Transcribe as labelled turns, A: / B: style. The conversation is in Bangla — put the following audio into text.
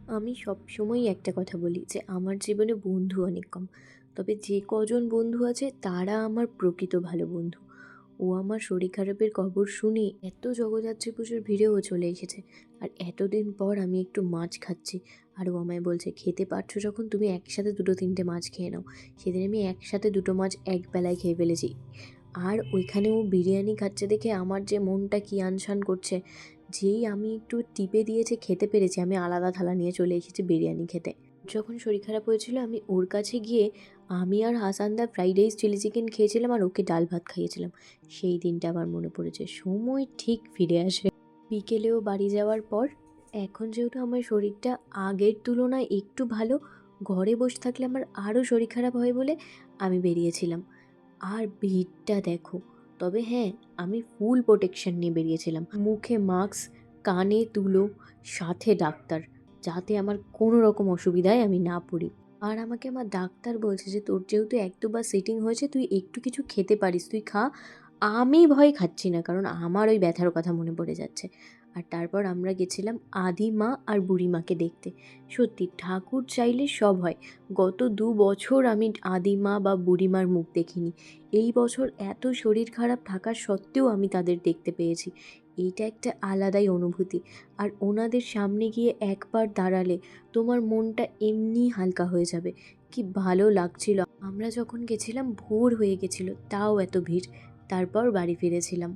A: আমি সবসময়ই একটা কথা বলি যে আমার জীবনে বন্ধু অনেক কম। তবে যে কজন বন্ধু আছে তারা আমার প্রকৃত ভালো বন্ধু। ও আমার শরীর খারাপের খবর শুনে এত জগদ্ধাত্রী পুজোর ভিড়ে ও চলে এসেছে। আর এতদিন পর আমি একটু মাছ খাচ্ছি। আর ও আমায় বলছে, "খেতে পারছো যখন তুমি একসাথে 2-3টে মাছ খেয়ে নাও।" সেদিন আমি একসাথে 2টো মাছ একবেলায় খেয়ে ফেলেছি। আর ওইখানে ও বিরিয়ানি খাচ্ছে দেখে আমার যে মনটা কি আনশান করছে। যেই আমি একটু টিপে দিয়েছে খেতে পেরেছি, আমি আলাদা থালা নিয়ে চলে এসেছি বিরিয়ানি খেতে। যখন শরীর খারাপ হয়েছিল আমি ওর কাছে গিয়ে আমি আর হাসানদা ফ্রাইড রাইস চিলি চিকেন খেয়েছিলাম আর ওকে ডাল ভাত খাইয়েছিলাম। সেই দিনটা আমার মনে পড়েছে। সময় ঠিক ফিরে আসবে। বিকেলেও বাড়ি যাওয়ার পর এখন যেহেতু আমার শরীরটা আগের তুলনায় একটু ভালো, ঘরে বসে থাকলে আমার আরও শরীর খারাপ হয় বলে আমি বেরিয়েছিলাম। আর ভিড়টা দেখো। তবে হ্যাঁ, আমি ফুল প্রোটেকশন নিয়ে বেরিয়েছিলাম। মুখে মাস্ক, কানে তুলো, সাথে ডাক্তার। যাতে আমার কোনো রকম অসুবিধায় আমি না পড়ি। আর আমাকে আমার ডাক্তার বলছে যে, "তোর যেহেতু ১-২ বার সেটিং হয়েছে, তুই একটু কিছু খেতে পারিস, তুই খা।" আমি ভয় খাচ্ছি না, কারণ আমার ওই ব্যথার কথা মনে পড়ে যাচ্ছে। আর তারপর আমরা গেছিলাম আদিমা আর বুড়িমাকে দেখতে। সত্যি ঠাকুর চাইলে সব হয়। গত ২ বছর আমি আদিমা বা বুড়িমার মুখ দেখিনি। এই বছর এত শরীর খারাপ থাকা সত্ত্বেও আমি তাদের দেখতে পেয়েছি। এইটা একটা আলাদাই অনুভূতি। আর ওনাদের সামনে গিয়ে একবার দাঁড়ালে তোমার মনটা এমনিই হালকা হয়ে যাবে। কি ভালো লাগছিল। আমরা যখন গেছিলাম ভোর হয়ে গেছিল, তাও এত ভিড়। তারপর বাড়ি ফিরেছিলাম।